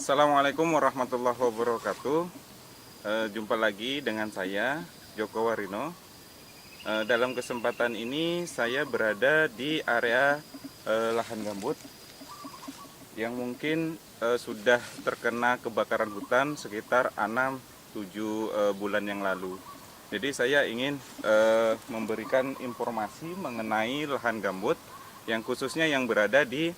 Assalamualaikum warahmatullahi wabarakatuh. Jumpa lagi dengan saya Joko Warino. Dalam kesempatan ini saya berada di area lahan gambut yang mungkin sudah terkena kebakaran hutan sekitar 6-7 bulan yang lalu. Jadi saya ingin memberikan informasi mengenai lahan gambut yang khususnya yang berada di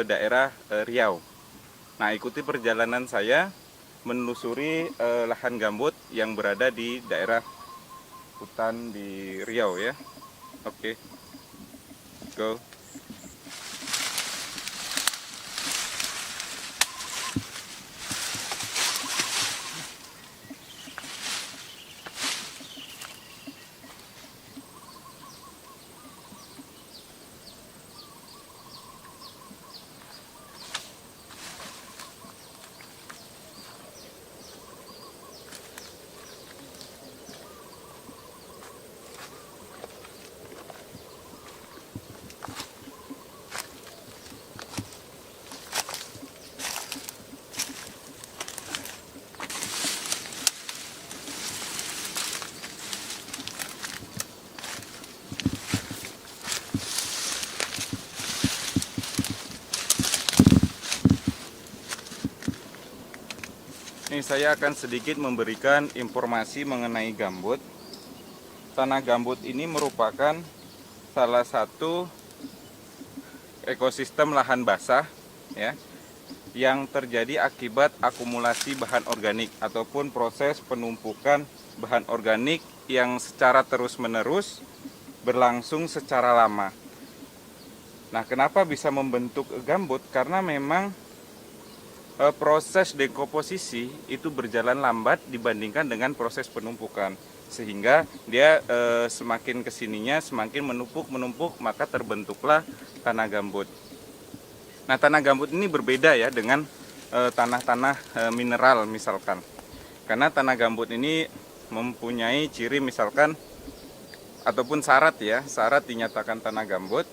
daerah Riau. Nah, ikuti perjalanan saya menelusuri lahan gambut yang berada di daerah hutan di Riau ya. Oke, go. Ini saya akan sedikit memberikan informasi mengenai gambut. Tanah gambut ini merupakan salah satu ekosistem lahan basah ya, yang terjadi akibat akumulasi bahan organik ataupun proses penumpukan bahan organik yang secara terus-menerus berlangsung secara lama. Nah, kenapa bisa membentuk gambut? Karena memang proses dekomposisi itu berjalan lambat dibandingkan dengan proses penumpukan, sehingga dia semakin kesininya semakin menumpuk, maka terbentuklah tanah gambut. Nah, tanah gambut ini berbeda ya dengan tanah-tanah mineral misalkan, karena tanah gambut ini mempunyai ciri misalkan ataupun syarat dinyatakan tanah gambut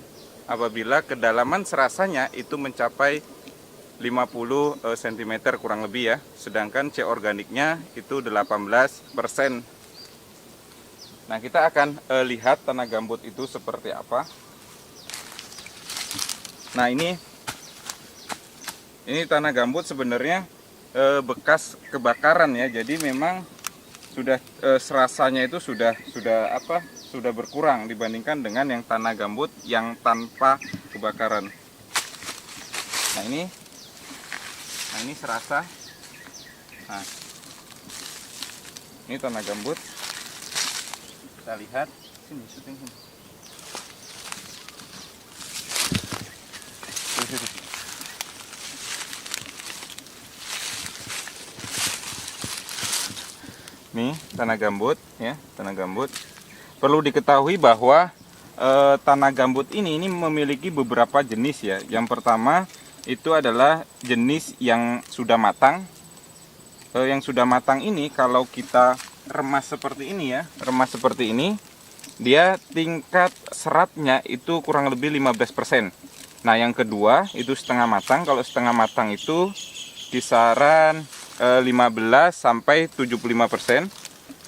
apabila kedalaman serasanya itu mencapai 50 cm kurang lebih ya, sedangkan C organiknya itu 18%. Nah, kita akan lihat tanah gambut itu seperti apa. Nah, ini tanah gambut sebenarnya bekas kebakaran ya, jadi memang sudah serasanya itu sudah berkurang dibandingkan dengan yang tanah gambut yang tanpa kebakaran. Nah, ini serasa. Nah, ini tanah gambut. Kita lihat sini. Nih tanah gambut ya, tanah gambut. Perlu diketahui bahwa tanah gambut ini memiliki beberapa jenis ya. Yang pertama itu adalah jenis yang sudah matang. Yang sudah matang ini kalau kita remas seperti ini ya, dia tingkat seratnya itu kurang lebih 15%. Nah, yang kedua itu setengah matang. Kalau setengah matang itu kisaran 15 sampai 75%.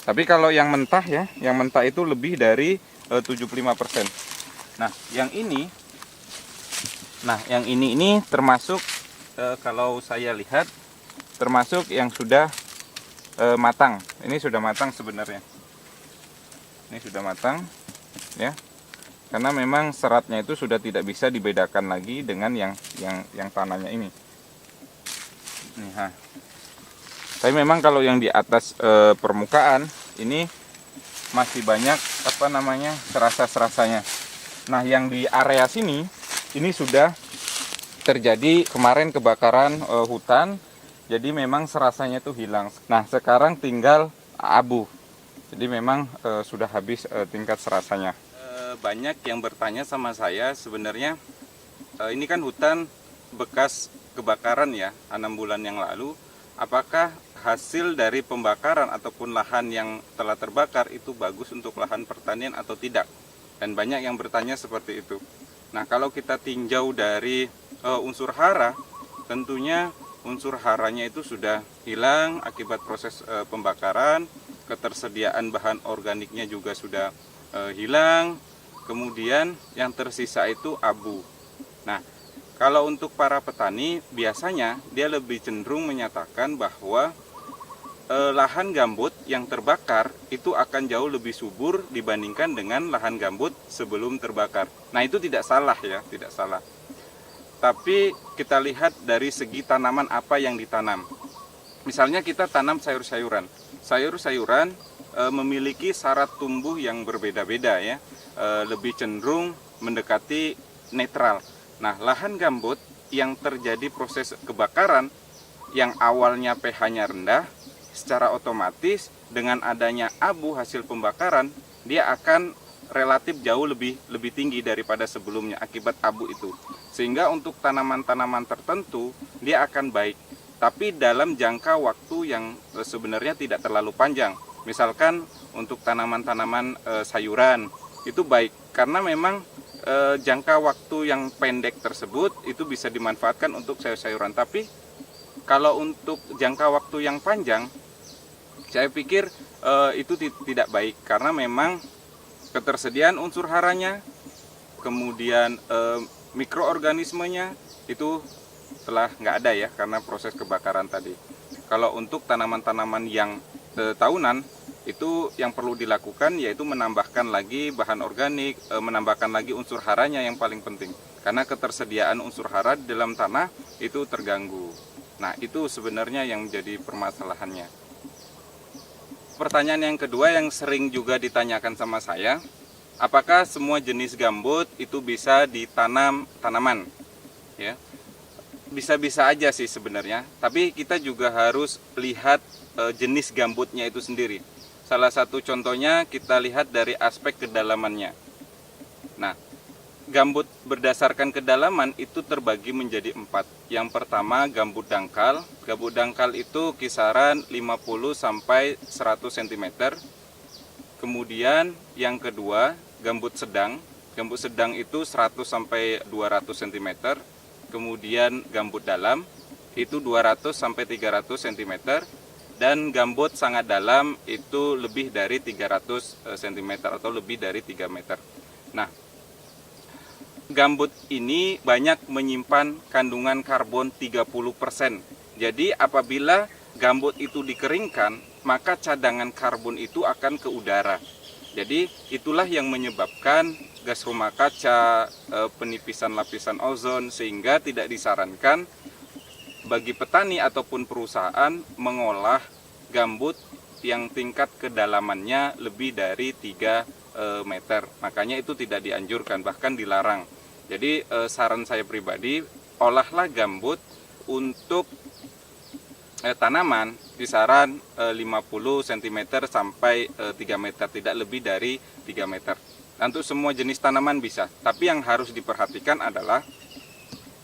Tapi kalau yang mentah ya, yang mentah itu lebih dari 75%. Nah, yang ini termasuk kalau saya lihat termasuk yang sudah matang. Ini sudah matang sebenarnya. Ini sudah matang ya. Karena memang seratnya itu sudah tidak bisa dibedakan lagi dengan yang tanahnya ini. Nih, Tapi memang kalau yang di atas permukaan ini masih banyak serasa-serasanya. Nah, yang di area sini ini sudah terjadi kemarin kebakaran hutan, jadi memang serasanya itu hilang. Nah, sekarang tinggal abu, jadi memang sudah habis tingkat serasanya. Banyak yang bertanya sama saya sebenarnya, ini kan hutan bekas kebakaran ya, 6 bulan yang lalu. Apakah hasil dari pembakaran ataupun lahan yang telah terbakar itu bagus untuk lahan pertanian atau tidak? Dan banyak yang bertanya seperti itu. Nah, kalau kita tinjau dari unsur hara, tentunya unsur haranya itu sudah hilang akibat proses pembakaran, ketersediaan bahan organiknya juga sudah hilang, kemudian yang tersisa itu abu. Nah, kalau untuk para petani biasanya dia lebih cenderung menyatakan bahwa lahan gambut yang terbakar itu akan jauh lebih subur dibandingkan dengan lahan gambut sebelum terbakar. Nah, itu tidak salah ya, tidak salah. Tapi kita lihat dari segi tanaman apa yang ditanam. Misalnya kita tanam sayur-sayuran. Sayur-sayuran memiliki syarat tumbuh yang berbeda-beda ya, lebih cenderung mendekati netral. Nah, lahan gambut yang terjadi proses kebakaran yang awalnya pH-nya rendah, secara otomatis dengan adanya abu hasil pembakaran, dia akan relatif jauh lebih tinggi daripada sebelumnya akibat abu itu. Sehingga untuk tanaman-tanaman tertentu dia akan baik, tapi dalam jangka waktu yang sebenarnya tidak terlalu panjang. Misalkan untuk tanaman-tanaman sayuran itu baik karena memang jangka waktu yang pendek tersebut itu bisa dimanfaatkan untuk sayur-sayuran. Tapi kalau untuk jangka waktu yang panjang, saya pikir itu tidak baik karena memang ketersediaan unsur haranya, kemudian mikroorganismenya itu telah nggak ada ya karena proses kebakaran tadi. Kalau untuk tanaman-tanaman yang tahunan itu yang perlu dilakukan yaitu menambahkan lagi bahan organik, menambahkan lagi unsur haranya yang paling penting. Karena ketersediaan unsur hara di dalam tanah itu terganggu. Nah, itu sebenarnya yang menjadi permasalahannya. Pertanyaan yang kedua yang sering juga ditanyakan sama saya, apakah semua jenis gambut itu bisa ditanam tanaman? Ya, bisa-bisa aja sih sebenarnya. Tapi kita juga harus lihat jenis gambutnya itu sendiri. Salah satu contohnya kita lihat dari aspek kedalamannya. Nah, gambut berdasarkan kedalaman itu terbagi menjadi 4. Yang pertama gambut dangkal. Gambut dangkal itu kisaran 50 sampai 100 cm. Kemudian yang kedua gambut sedang. Gambut sedang itu 100 sampai 200 cm. Kemudian gambut dalam itu 200 sampai 300 cm. Dan gambut sangat dalam itu lebih dari 300 cm atau lebih dari 3 meter. Nah, gambut ini banyak menyimpan kandungan karbon 30%. Jadi apabila gambut itu dikeringkan, maka cadangan karbon itu akan ke udara. Jadi itulah yang menyebabkan gas rumah kaca, penipisan lapisan ozon, sehingga tidak disarankan bagi petani ataupun perusahaan mengolah gambut yang tingkat kedalamannya lebih dari 3 meter. Makanya itu tidak dianjurkan, bahkan dilarang. Jadi saran saya pribadi, olahlah gambut untuk tanaman kisaran 50 cm sampai 3 meter, tidak lebih dari 3 meter. Untuk semua jenis tanaman bisa, tapi yang harus diperhatikan adalah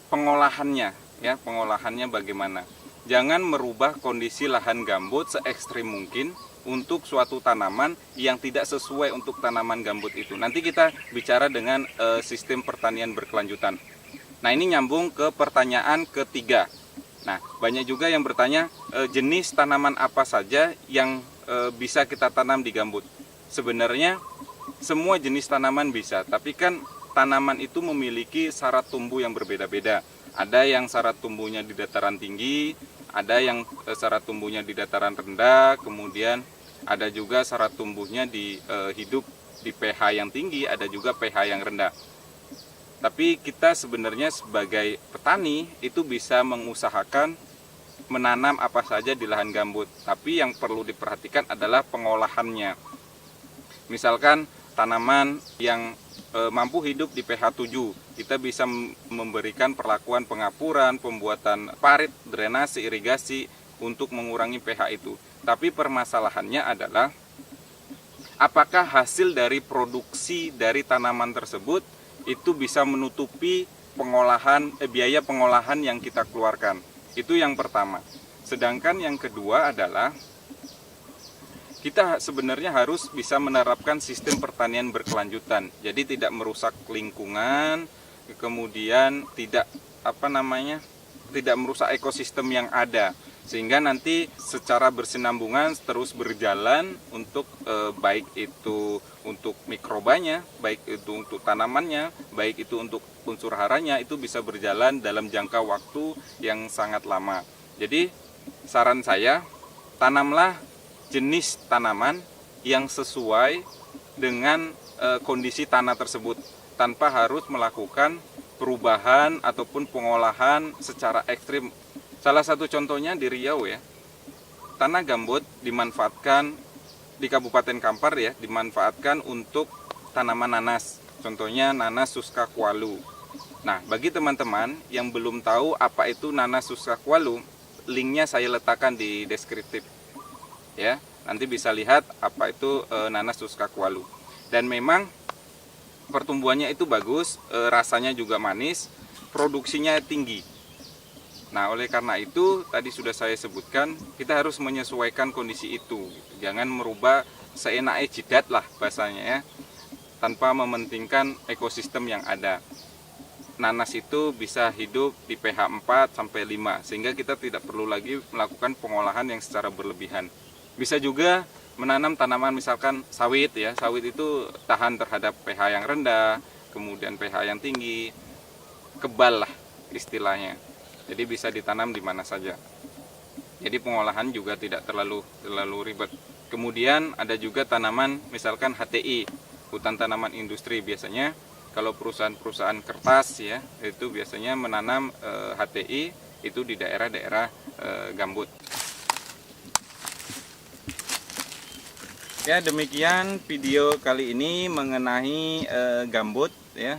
pengolahannya, ya, pengolahannya bagaimana. Jangan merubah kondisi lahan gambut se-ekstrim mungkin untuk suatu tanaman yang tidak sesuai untuk tanaman gambut itu. Nanti kita bicara dengan sistem pertanian berkelanjutan. Nah, ini nyambung ke pertanyaan ketiga. Nah, banyak juga yang bertanya jenis tanaman apa saja yang bisa kita tanam di gambut. Sebenarnya semua jenis tanaman bisa, tapi kan tanaman itu memiliki syarat tumbuh yang berbeda-beda. Ada yang syarat tumbuhnya di dataran tinggi, ada yang syarat tumbuhnya di dataran rendah, kemudian ada juga syarat tumbuhnya hidup di pH yang tinggi, ada juga pH yang rendah. Tapi kita sebenarnya sebagai petani itu bisa mengusahakan menanam apa saja di lahan gambut. Tapi yang perlu diperhatikan adalah pengolahannya. Misalkan tanaman yang mampu hidup di pH 7, kita bisa memberikan perlakuan pengapuran, pembuatan parit, drainase, irigasi untuk mengurangi pH itu. Tapi permasalahannya adalah apakah hasil dari produksi dari tanaman tersebut itu bisa menutupi biaya pengolahan yang kita keluarkan. Itu yang pertama. Sedangkan yang kedua adalah kita sebenarnya harus bisa menerapkan sistem pertanian berkelanjutan. Jadi tidak merusak lingkungan, kemudian tidak tidak merusak ekosistem yang ada, sehingga nanti secara bersinambungan terus berjalan untuk baik itu untuk mikrobanya, baik itu untuk tanamannya, baik itu untuk unsur haranya, itu bisa berjalan dalam jangka waktu yang sangat lama. Jadi saran saya, tanamlah jenis tanaman yang sesuai dengan kondisi tanah tersebut, tanpa harus melakukan perubahan ataupun pengolahan secara ekstrim. Salah satu contohnya di Riau ya, tanah gambut dimanfaatkan di Kabupaten Kampar ya, dimanfaatkan untuk tanaman nanas, contohnya nanas Suskakwalu. Nah, bagi teman-teman yang belum tahu apa itu nanas Suskakwalu, linknya saya letakkan di deskriptif ya, nanti bisa lihat apa itu nanas Suskakwalu. Dan memang pertumbuhannya itu bagus, rasanya juga manis, produksinya tinggi. Nah, oleh karena itu tadi sudah saya sebutkan, kita harus menyesuaikan kondisi itu. Jangan merubah seenaknya jidat lah bahasanya ya, tanpa mementingkan ekosistem yang ada. Nanas itu bisa hidup di pH 4 sampai 5, sehingga kita tidak perlu lagi melakukan pengolahan yang secara berlebihan. Bisa juga menanam tanaman misalkan sawit ya, sawit itu tahan terhadap pH yang rendah, kemudian pH yang tinggi, kebal lah istilahnya. Jadi bisa ditanam di mana saja. Jadi pengolahan juga tidak terlalu ribet. Kemudian ada juga tanaman misalkan HTI, hutan tanaman industri. Biasanya kalau perusahaan-perusahaan kertas ya, itu biasanya menanam HTI itu di daerah-daerah gambut. Ya, demikian video kali ini mengenai gambut ya.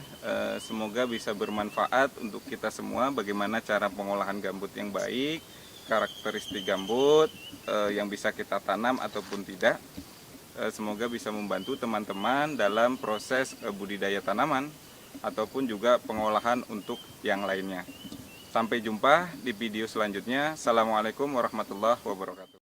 Semoga bisa bermanfaat untuk kita semua, bagaimana cara pengolahan gambut yang baik, karakteristik gambut yang bisa kita tanam ataupun tidak. Semoga bisa membantu teman-teman dalam proses budidaya tanaman ataupun juga pengolahan untuk yang lainnya. Sampai jumpa di video selanjutnya. Assalamualaikum warahmatullahi wabarakatuh.